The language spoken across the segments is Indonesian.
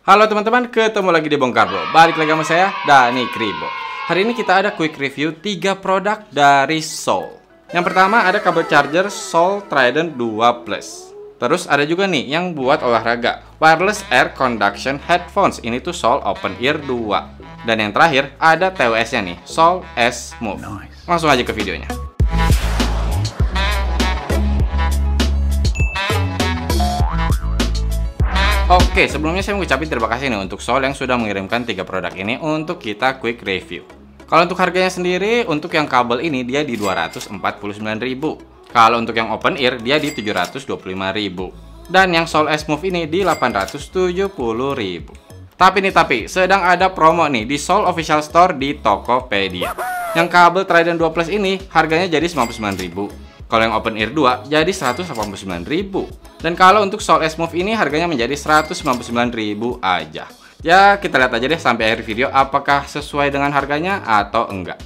Halo teman-teman, ketemu lagi di Bongkar Bro. Balik lagi sama saya, Dani Kribo. Hari ini kita ada quick review 3 produk dari Soul. Yang pertama ada kabel charger Soul Trident 2 Plus. Terus ada juga nih yang buat olahraga, wireless air conduction headphones. Ini tuh Soul Open Ear 2. Dan yang terakhir ada TWS-nya nih, Soul S Move. Langsung aja ke videonya. Oke, sebelumnya saya mau ucapin terima kasih nih untuk Soul yang sudah mengirimkan 3 produk ini untuk kita quick review. Kalau untuk harganya sendiri, untuk yang kabel ini dia di 249.000. Kalau untuk yang open ear dia di 725.000. Dan yang Soul S Move ini di 870.000. Tapi sedang ada promo nih di Soul Official Store di Tokopedia. Yang kabel Trident 2 Plus ini harganya jadi 99.000. Kalau yang Open Ear 2 jadi 189.000. Dan kalau untuk Soul S Move ini harganya menjadi 199.000 aja. Ya, kita lihat aja deh sampai akhir video apakah sesuai dengan harganya atau enggak.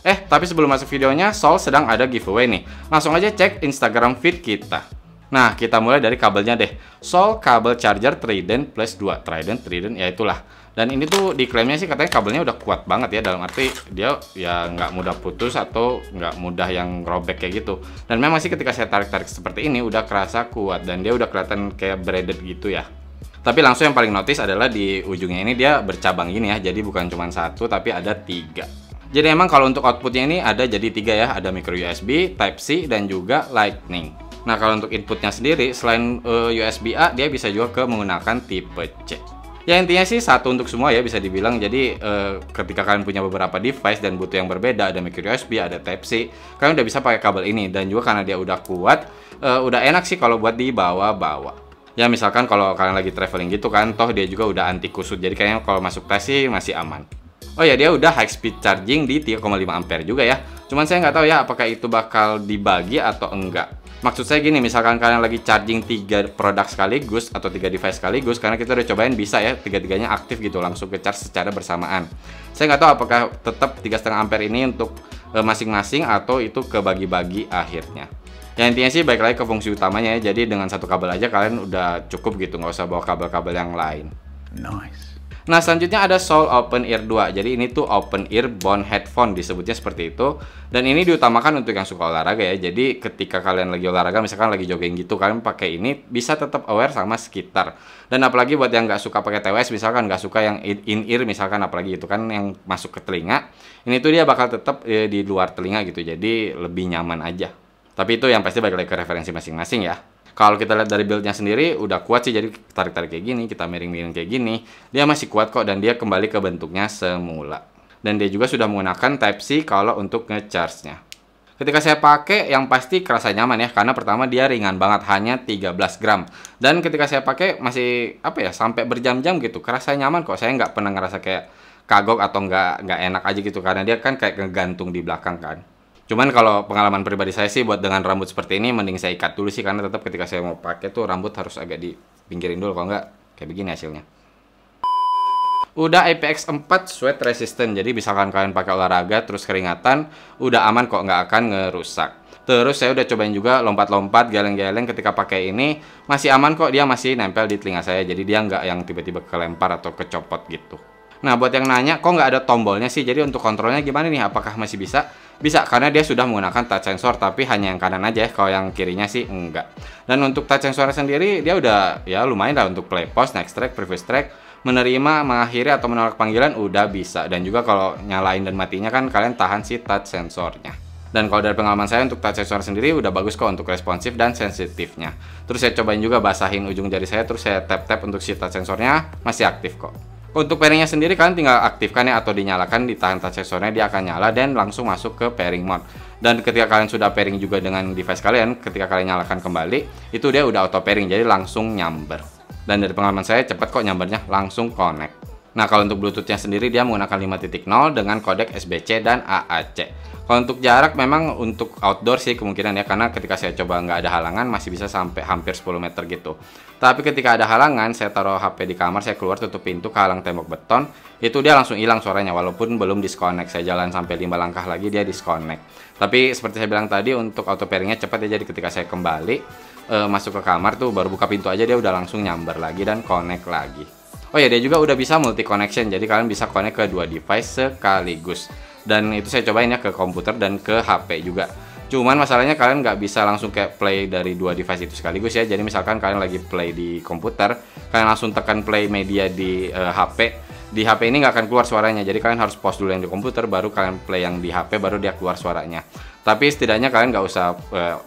Tapi sebelum masuk videonya, Soul sedang ada giveaway nih. Langsung aja cek Instagram feed kita. Nah, kita mulai dari kabelnya deh. Soul kabel charger Trident Plus 2. Trident, ya itulah. Dan ini tuh diklaimnya sih katanya kabelnya udah kuat banget ya, dalam arti dia ya nggak mudah putus atau nggak mudah yang robek kayak gitu. Dan memang sih ketika saya tarik-tarik seperti ini udah kerasa kuat dan dia udah kelihatan kayak braided gitu ya. Tapi langsung yang paling notice adalah di ujungnya ini dia bercabang gini ya, jadi bukan cuma satu tapi ada 3. Jadi emang kalau untuk outputnya ini ada jadi 3 ya, ada micro USB, Type C dan juga Lightning. Nah kalau untuk inputnya sendiri selain USB A dia bisa juga menggunakan tipe C. Ya intinya sih satu untuk semua ya bisa dibilang. Jadi ketika kalian punya beberapa device dan butuh yang berbeda, ada micro USB, ada Type C, kalian udah bisa pakai kabel ini. Dan juga karena dia udah kuat, udah enak sih kalau buat dibawa-bawa. Ya misalkan kalau kalian lagi traveling gitu kan, toh dia juga udah anti kusut. Jadi kayaknya kalau masuk tas sih masih aman. Oh ya, dia udah high speed charging di 3,5 ampere juga ya. Cuman saya nggak tahu ya apakah itu bakal dibagi atau enggak. Maksud saya gini, misalkan kalian lagi charging 3 produk sekaligus atau 3 device sekaligus, karena kita udah cobain bisa ya 3-3-nya aktif gitu, langsung ke charge secara bersamaan. Saya nggak tahu apakah tetap 3,5 ampere ini untuk masing-masing atau itu kebagi-bagi akhirnya. Ya intinya sih baik lagi ke fungsi utamanya ya, jadi dengan satu kabel aja kalian udah cukup gitu, nggak usah bawa kabel-kabel yang lain. Nice. Nah selanjutnya ada Soul Open Ear 2. Jadi ini tuh Open Ear Bone Headphone, disebutnya seperti itu. Dan ini diutamakan untuk yang suka olahraga ya. Jadi ketika kalian lagi olahraga, misalkan lagi jogging gitu, kalian pakai ini bisa tetap aware sama sekitar. Dan apalagi buat yang nggak suka pakai TWS, misalkan nggak suka yang in-ear misalkan, apalagi itu kan yang masuk ke telinga, ini tuh dia bakal tetap di luar telinga gitu. Jadi lebih nyaman aja. Tapi itu yang pasti balik lagi ke referensi masing-masing ya. Kalau kita lihat dari build-nya sendiri udah kuat sih, jadi tarik-tarik kayak gini, kita miring-miring kayak gini, dia masih kuat kok dan dia kembali ke bentuknya semula. Dan dia juga sudah menggunakan Type C kalau untuk nge-charge-nya. Ketika saya pakai yang pasti kerasa nyaman ya, karena pertama dia ringan banget, hanya 13 gram. Dan ketika saya pakai masih sampai berjam-jam gitu, kerasa nyaman kok. Saya nggak pernah ngerasa kayak kagok atau nggak enak aja gitu, karena dia kan kayak ngegantung di belakang kan. Cuman kalau pengalaman pribadi saya sih buat dengan rambut seperti ini mending saya ikat dulu sih, karena tetap ketika saya mau pakai tuh rambut harus agak dipinggirin dulu, kalau nggak kayak begini hasilnya. Udah IPX4 sweat resistant, jadi misalkan kalian pakai olahraga terus keringatan, udah aman kok, nggak akan ngerusak. Terus saya udah cobain juga lompat-lompat, geleng-geleng, ketika pakai ini masih aman kok, dia masih nempel di telinga saya, jadi dia nggak yang tiba-tiba kelempar atau kecopot gitu. Nah buat yang nanya kok nggak ada tombolnya sih, jadi untuk kontrolnya gimana nih, apakah masih bisa? Bisa, karena dia sudah menggunakan touch sensor, tapi hanya yang kanan aja ya, kalau yang kirinya sih enggak. Dan untuk touch sensornya sendiri dia udah ya lumayan lah untuk play pause, next track, previous track, menerima, mengakhiri atau menolak panggilan udah bisa. Dan juga kalau nyalain dan matinya kan kalian tahan si touch sensornya. Dan kalau dari pengalaman saya untuk touch sensor sendiri udah bagus kok untuk responsif dan sensitifnya. Terus saya cobain juga basahin ujung jari saya, terus saya tap-tap untuk si touch sensornya, masih aktif kok. Untuk pairingnya sendiri kalian tinggal aktifkan ya atau dinyalakan, ditahan touch sensornya, dia akan nyala dan langsung masuk ke pairing mode. Dan ketika kalian sudah pairing juga dengan device kalian, ketika kalian nyalakan kembali, itu dia udah auto pairing, jadi langsung nyamber. Dan dari pengalaman saya cepet kok nyambernya, langsung connect. Nah kalau untuk Bluetooth-nya sendiri dia menggunakan 5.0 dengan kodek SBC dan AAC. Kalau untuk jarak memang untuk outdoor sih kemungkinan ya, karena ketika saya coba nggak ada halangan masih bisa sampai hampir 10 meter gitu. Tapi ketika ada halangan, saya taruh HP di kamar, saya keluar tutup pintu, kehalang tembok beton, itu dia langsung hilang suaranya walaupun belum disconnect. Saya jalan sampai 5 langkah lagi dia disconnect. Tapi seperti saya bilang tadi untuk auto pairingnya cepat ya, jadi ketika saya kembali masuk ke kamar tuh baru buka pintu aja dia udah langsung nyamber lagi dan connect lagi. Oh ya, dia juga udah bisa multi connection, jadi kalian bisa connect ke dua device sekaligus. Dan itu saya cobain ya ke komputer dan ke HP juga. Cuman masalahnya kalian nggak bisa langsung kayak play dari dua device itu sekaligus ya. Jadi misalkan kalian lagi play di komputer, kalian langsung tekan play media di HP. Di HP ini nggak akan keluar suaranya, jadi kalian harus pause dulu yang di komputer, baru kalian play yang di HP, baru dia keluar suaranya. Tapi setidaknya kalian nggak usah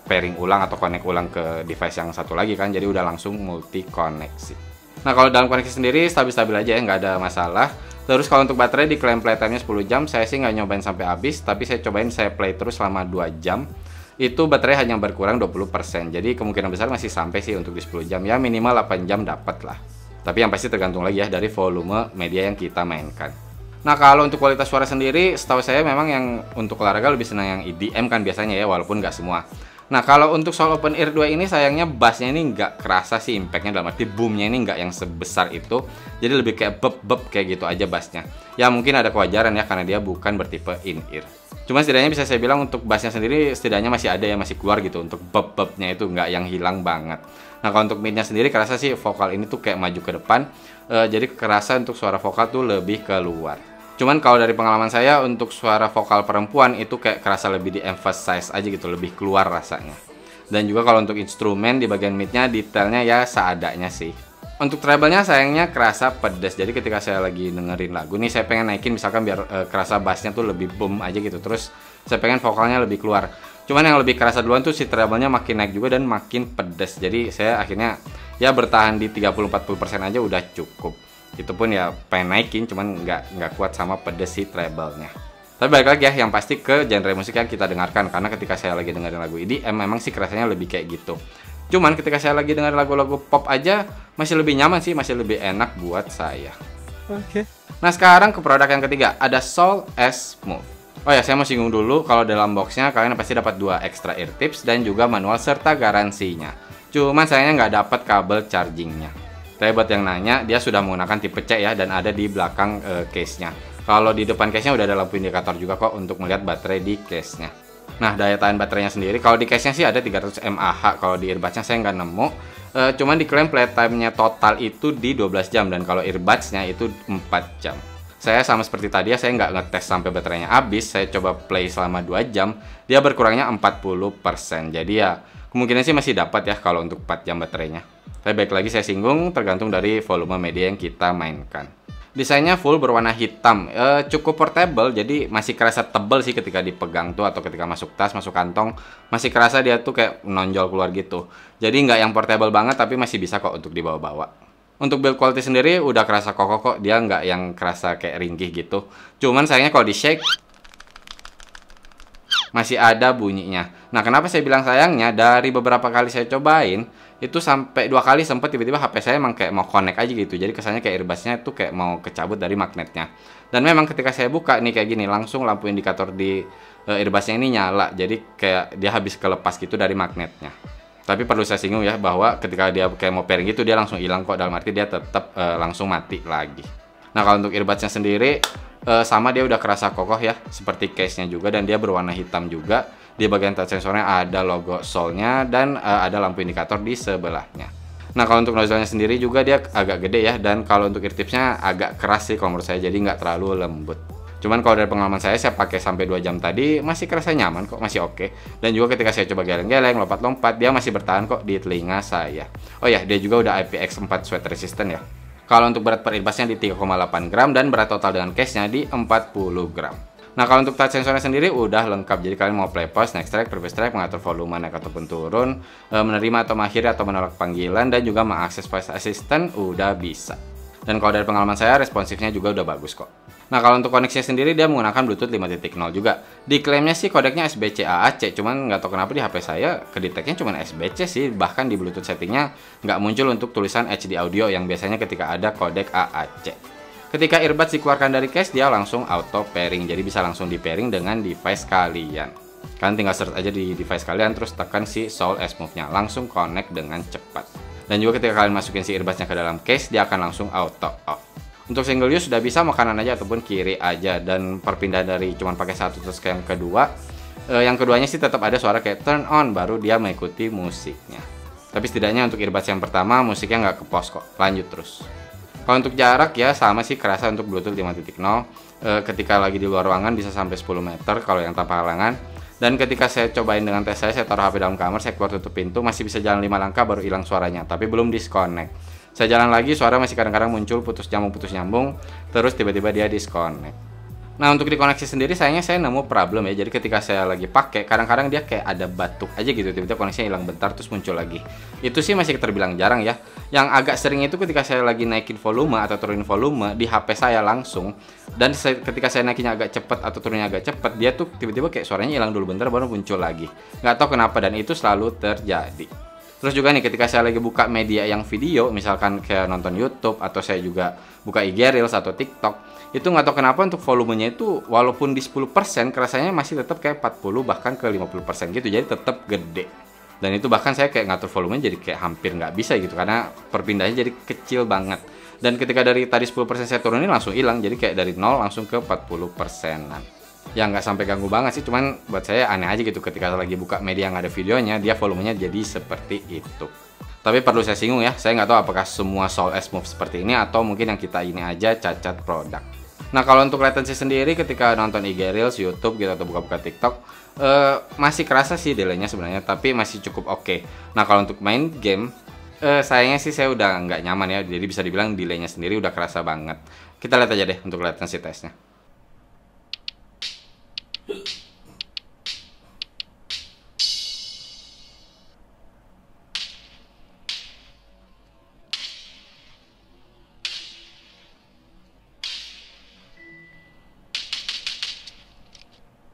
pairing ulang atau connect ulang ke device yang satu lagi kan, jadi udah langsung multi koneksi. Nah, kalau dalam koneksi sendiri stabil-stabil aja ya, nggak ada masalah. Terus kalau untuk baterai diklaim playtime-nya 10 jam, saya sih nggak nyobain sampai habis, tapi saya cobain saya play terus selama 2 jam. Itu baterai hanya berkurang 20%, jadi kemungkinan besar masih sampai sih untuk di 10 jam, ya minimal 8 jam dapat lah. Tapi yang pasti tergantung lagi ya dari volume media yang kita mainkan. Nah, kalau untuk kualitas suara sendiri, setahu saya memang yang untuk olahraga lebih senang yang EDM kan biasanya ya, walaupun nggak semua. Nah, kalau untuk Soul Open Ear 2 ini sayangnya bassnya ini nggak kerasa sih impactnya, dalam arti boomnya ini nggak yang sebesar itu. Jadi lebih kayak bep-bep kayak gitu aja bassnya. Ya mungkin ada kewajaran ya karena dia bukan bertipe in-ear. Cuma setidaknya bisa saya bilang untuk bassnya sendiri setidaknya masih ada ya, masih keluar gitu. Untuk bep-bepnya itu nggak yang hilang banget. Nah, kalau untuk midnya sendiri kerasa sih vokal ini tuh kayak maju ke depan. Jadi kerasa untuk suara vokal tuh lebih keluar. Cuman kalau dari pengalaman saya untuk suara vokal perempuan itu kayak kerasa lebih di-emphasize aja gitu, lebih keluar rasanya. Dan juga kalau untuk instrumen di bagian midnya detailnya ya seadanya sih. Untuk treble-nya sayangnya kerasa pedes. Jadi ketika saya lagi dengerin lagu nih, saya pengen naikin misalkan biar kerasa bassnya tuh lebih boom aja gitu. Terus saya pengen vokalnya lebih keluar. Cuman yang lebih kerasa duluan tuh si treble-nya makin naik juga dan makin pedes. Jadi saya akhirnya ya bertahan di 30-40% aja udah cukup. Itu pun ya pengen naikin, cuman nggak kuat sama pedes si treble-nya. Tapi balik lagi ya, yang pasti ke genre musik yang kita dengarkan. Karena ketika saya lagi dengerin lagu EDM, memang sih kerasanya lebih kayak gitu. Cuman ketika saya lagi dengerin lagu-lagu pop aja, masih lebih nyaman sih, masih lebih enak buat saya. Oke. Nah, sekarang ke produk yang ketiga, ada Soul S-Move. Oh ya, saya mau singgung dulu, kalau dalam boxnya kalian pasti dapat 2 extra ear tips dan juga manual serta garansinya. Cuman sayangnya nggak dapat kabel chargingnya. Tapi buat yang nanya, dia sudah menggunakan tipe C ya, dan ada di belakang case-nya. Kalau di depan case-nya udah ada lampu indikator juga kok untuk melihat baterai di case-nya. Nah, daya tahan baterainya sendiri, kalau di case-nya sih ada 300 mAh, kalau di earbuds-nya saya nggak nemu. Cuman diklaim playtime-nya total itu di 12 jam, dan kalau earbuds-nya itu 4 jam. Saya sama seperti tadi ya, saya nggak ngetes sampai baterainya habis, saya coba play selama 2 jam, dia berkurangnya 40%. Jadi ya, kemungkinan sih masih dapat ya kalau untuk 4 jam baterainya. Tapi baik lagi saya singgung, tergantung dari volume media yang kita mainkan. Desainnya full berwarna hitam, cukup portable, jadi masih kerasa tebel sih ketika dipegang tuh, atau ketika masuk tas, masuk kantong, masih kerasa dia tuh kayak menonjol keluar gitu. Jadi nggak yang portable banget, tapi masih bisa kok untuk dibawa-bawa. Untuk build quality sendiri udah kerasa kokoh kok, dia nggak yang kerasa kayak ringkih gitu. Cuman sayangnya kalau di shake, masih ada bunyinya. Nah, kenapa saya bilang sayangnya? Dari beberapa kali saya cobain, itu sampai 2 kali sempat tiba-tiba HP saya emang kayak mau connect aja gitu. Jadi kesannya kayak earbuds-nya itu kayak mau kecabut dari magnetnya. Dan memang ketika saya buka nih kayak gini, langsung lampu indikator di earbuds-nya ini nyala. Jadi kayak dia habis kelepas gitu dari magnetnya. Tapi perlu saya singgung ya, bahwa ketika dia kayak mau pairing gitu, dia langsung hilang kok. Dalam arti dia tetap langsung mati lagi. Nah, kalau untuk earbuds-nya sendiri, sama dia udah kerasa kokoh ya, seperti case-nya juga, dan dia berwarna hitam juga. Di bagian touch sensornya ada logo Soul-nya dan ada lampu indikator di sebelahnya. Nah, kalau untuk nozzle-nya sendiri juga dia agak gede ya, dan kalau untuk ear tips-nya agak keras sih kalau menurut saya, jadi nggak terlalu lembut. Cuman kalau dari pengalaman saya pakai sampai 2 jam tadi masih kerasa nyaman kok, masih oke. Dan juga ketika saya coba geleng-geleng, lompat-lompat, dia masih bertahan kok di telinga saya. Oh ya, dia juga udah IPX4 sweat resistant ya. Kalau untuk berat per earbuds-nya di 3,8 gram dan berat total dengan case-nya di 40 gram. Nah, kalau untuk touch sensornya sendiri udah lengkap. Jadi kalian mau play pause, next track, previous track, mengatur volume naik ataupun turun, menerima atau mengakhiri atau menolak panggilan, dan juga mengakses voice assistant udah bisa. Dan kalau dari pengalaman saya, responsifnya juga udah bagus kok. Nah, kalau untuk koneksinya sendiri dia menggunakan Bluetooth 5.0 juga. Diklaimnya sih kodeknya SBC AAC, cuman nggak tahu kenapa di HP saya kedeteknya cuma SBC sih. Bahkan di Bluetooth settingnya nggak muncul untuk tulisan HD audio yang biasanya ketika ada kodek AAC. Ketika earbuds dikeluarkan dari case, dia langsung auto pairing, jadi bisa langsung di pairing dengan device kalian. Kalian tinggal search aja di device kalian, terus tekan si Soul S-Move-nya, langsung connect dengan cepat. Dan juga ketika kalian masukin si earbuds-nya ke dalam case, dia akan langsung auto off. Untuk single use sudah bisa mau kanan aja ataupun kiri aja, dan perpindahan dari cuman pakai satu terus ke yang kedua, yang keduanya sih tetap ada suara kayak turn on, baru dia mengikuti musiknya. Tapi setidaknya untuk earbuds yang pertama musiknya nggak ke pause kok, lanjut terus. Kalau untuk jarak ya sama sih kerasa untuk Bluetooth 5.0. Ketika lagi di luar ruangan bisa sampai 10 meter kalau yang tanpa halangan. Dan ketika saya cobain dengan tes saya taruh HP dalam kamar, saya keluar tutup pintu, masih bisa jalan 5 langkah baru hilang suaranya, tapi belum disconnect. Saya jalan lagi, suara masih kadang-kadang muncul putus nyambung, terus tiba-tiba dia disconnect. Nah, untuk dikoneksi sendiri sayangnya saya nemu problem ya. Jadi ketika saya lagi pakai, kadang-kadang dia kayak ada batuk aja gitu, tiba-tiba koneksinya hilang bentar terus muncul lagi. Itu sih masih terbilang jarang ya. Yang agak sering itu ketika saya lagi naikin volume atau turunin volume di HP saya langsung. Dan ketika saya naikinnya agak cepet atau turunnya agak cepet, dia tuh tiba-tiba kayak suaranya hilang dulu bentar baru muncul lagi. Nggak tahu kenapa, dan itu selalu terjadi. Terus juga nih ketika saya lagi buka media yang video, misalkan kayak nonton YouTube atau saya juga buka IG Reels atau TikTok, itu nggak tahu kenapa untuk volumenya itu walaupun di 10% kerasanya masih tetap kayak 40 bahkan ke 50% gitu, jadi tetap gede. Dan itu bahkan saya kayak ngatur volumenya jadi kayak hampir nggak bisa gitu karena perpindahannya jadi kecil banget. Dan ketika dari tadi 10% saya turunin langsung hilang, jadi kayak dari 0 langsung ke 40%-an. Ya nggak sampai ganggu banget sih, cuman buat saya aneh aja gitu ketika lagi buka media yang ada videonya, dia volumenya jadi seperti itu. Tapi perlu saya singgung ya, saya nggak tahu apakah semua Soul S Move seperti ini atau mungkin yang kita ini aja cacat produk. Nah, kalau untuk latency sendiri ketika nonton IG Reels, YouTube gitu atau buka-buka TikTok, masih kerasa sih delaynya sebenarnya, tapi masih cukup oke. Nah, kalau untuk main game, sayangnya sih saya udah nggak nyaman ya, jadi bisa dibilang delaynya sendiri udah kerasa banget. Kita lihat aja deh untuk latency testnya.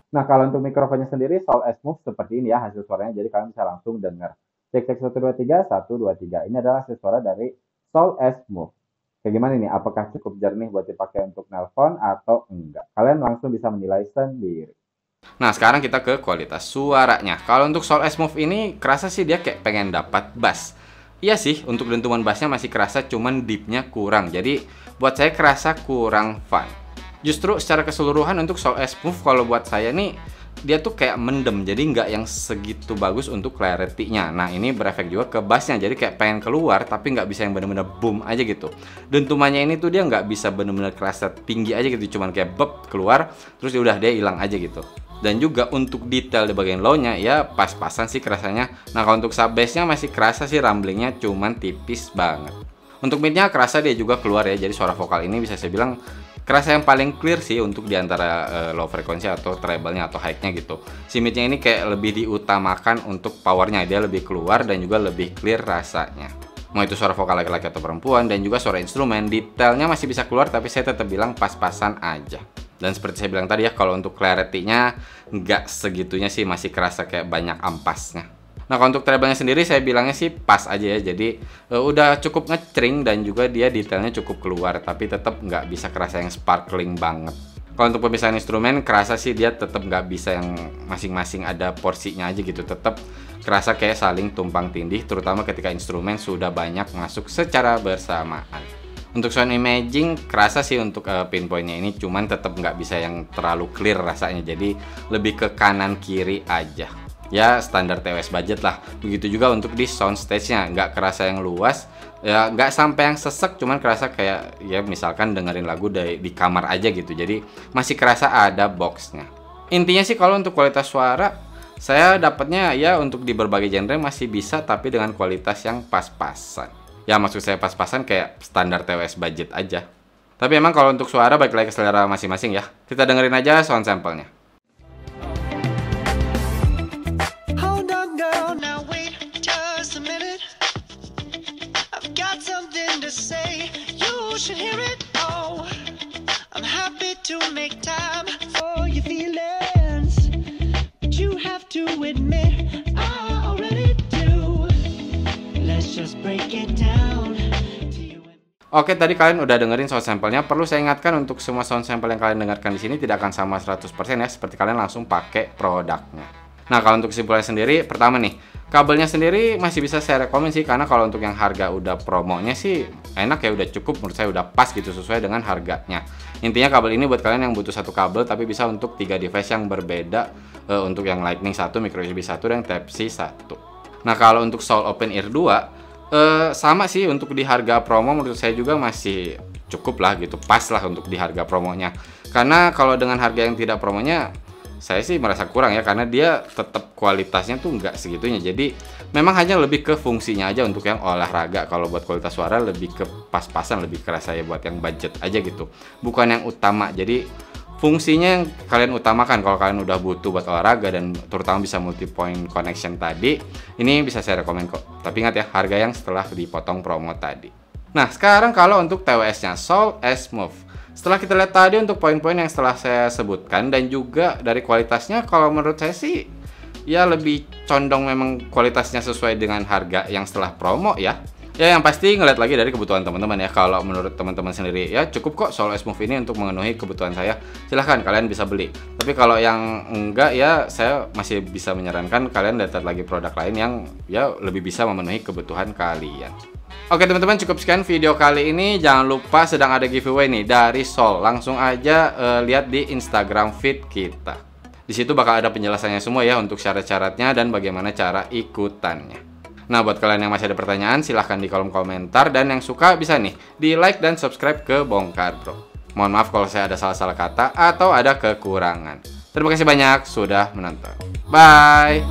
Nah, kalau untuk mikrofonnya sendiri Soul S Move seperti ini ya hasil suaranya, jadi kalian bisa langsung dengar. Cek cek 1 2 3 1 2 3. Ini adalah hasil suara dari Soul S Move. Kayak gimana nih? Apakah cukup jernih buat dipakai untuk nelpon atau enggak? Kalian langsung bisa menilai sendiri. Nah, sekarang kita ke kualitas suaranya. Kalau untuk Soul S Move ini kerasa sih dia kayak pengen dapat bass. Iya sih, untuk dentuman bassnya masih kerasa, cuman deepnya kurang. Jadi buat saya kerasa kurang fun. Justru secara keseluruhan untuk Soul S Move kalau buat saya nih dia tuh kayak mendem, jadi nggak yang segitu bagus untuk clarity-nya. Nah, ini berefek juga ke bassnya, jadi kayak pengen keluar tapi nggak bisa yang bener-bener boom aja gitu. Dentumannya ini tuh dia nggak bisa bener-bener kerasa tinggi aja gitu, cuman kayak bep keluar terus udah dia hilang aja gitu. Dan juga untuk detail di bagian low-nya ya pas-pasan sih kerasanya. Nah, kalau untuk sub bass-nya masih kerasa sih rumblingnya cuman tipis banget. Untuk mid-nya kerasa dia juga keluar ya, jadi suara vokal ini bisa saya bilang kerasa yang paling clear sih untuk diantara low frekuensi atau treble-nya atau high-nya gitu. Si mid-nya ini kayak lebih diutamakan untuk powernya, dia lebih keluar dan juga lebih clear rasanya. Mau itu suara vokal laki-laki atau perempuan dan juga suara instrumen, detailnya masih bisa keluar tapi saya tetap bilang pas-pasan aja. Dan seperti saya bilang tadi ya, kalau untuk clarity-nya nggak segitunya sih, masih kerasa kayak banyak ampasnya. Nah, kalau untuk treble-nya sendiri saya bilangnya sih pas aja ya, jadi udah cukup ngecring dan juga dia detailnya cukup keluar, tapi tetap nggak bisa kerasa yang sparkling banget. Kalau untuk pemisahan instrumen kerasa sih dia tetap nggak bisa yang masing-masing ada porsinya aja gitu, tetap kerasa kayak saling tumpang tindih, terutama ketika instrumen sudah banyak masuk secara bersamaan. Untuk sound imaging kerasa sih untuk pinpointnya ini, cuman tetap nggak bisa yang terlalu clear rasanya, jadi lebih ke kanan kiri aja. Ya standar TWS budget lah. Begitu juga untuk di sound stage-nya, nggak kerasa yang luas, ya nggak sampai yang sesek, cuman kerasa kayak ya misalkan dengerin lagu di kamar aja gitu, jadi masih kerasa ada boxnya. Intinya sih kalau untuk kualitas suara saya dapatnya ya untuk di berbagai genre masih bisa, tapi dengan kualitas yang pas-pasan. Ya maksud saya pas-pasan kayak standar TWS budget aja. Tapi emang kalau untuk suara balik lagi ke selera masing-masing ya. Kita dengerin aja sound sample-nya. Say you should hear it. Oh, I'm happy to make time for your feelings, but you have to admit I already do. Let's just break it down. Oke, tadi kalian udah dengerin sound sample-nya. Perlu saya ingatkan untuk semua sound sample yang kalian dengarkan di sini tidak akan sama 100% ya, seperti kalian langsung pakai produknya. Nah, kalau untuk kesimpulan sendiri, pertama nih, kabelnya sendiri masih bisa saya rekomend sih, karena kalau untuk yang harga udah promonya sih enak ya, udah cukup menurut saya, udah pas gitu sesuai dengan harganya. Intinya kabel ini buat kalian yang butuh satu kabel tapi bisa untuk 3 device yang berbeda, untuk yang Lightning 1, micro USB 1, dan Type-C 1. Nah, kalau untuk Soul Open Ear 2 Sama sih untuk di harga promo menurut saya juga masih cukup lah gitu, pas lah untuk di harga promonya. Karena kalau dengan harga yang tidak promonya, saya sih merasa kurang ya, karena dia tetap kualitasnya tuh nggak segitunya. Jadi memang hanya lebih ke fungsinya aja untuk yang olahraga. Kalau buat kualitas suara lebih ke pas-pasan, lebih kerasa ya buat yang budget aja gitu, bukan yang utama. Jadi fungsinya yang kalian utamakan kalau kalian udah butuh buat olahraga dan terutama bisa multi point connection tadi, ini bisa saya rekomen kok. Tapi ingat ya, harga yang setelah dipotong promo tadi. Nah, sekarang kalau untuk TWS-nya Soul S Move. Setelah kita lihat tadi untuk poin-poin yang setelah saya sebutkan dan juga dari kualitasnya, kalau menurut saya sih ya lebih condong memang kualitasnya sesuai dengan harga yang setelah promo ya. Ya yang pasti ngeliat lagi dari kebutuhan teman-teman ya. Kalau menurut teman-teman sendiri ya cukup kok Soul S Move ini untuk memenuhi kebutuhan saya, silahkan kalian bisa beli. Tapi kalau yang enggak ya saya masih bisa menyarankan kalian lihat lagi produk lain yang ya lebih bisa memenuhi kebutuhan kalian. Oke teman-teman, cukup sekian video kali ini. Jangan lupa sedang ada giveaway nih dari Soul. Langsung aja lihat di Instagram feed kita. Di situ bakal ada penjelasannya semua ya untuk syarat-syaratnya dan bagaimana cara ikutannya. Nah, buat kalian yang masih ada pertanyaan, silahkan di kolom komentar. Dan yang suka bisa nih, di like dan subscribe ke Bongkar Bro. Mohon maaf kalau saya ada salah-salah kata atau ada kekurangan. Terima kasih banyak sudah menonton. Bye!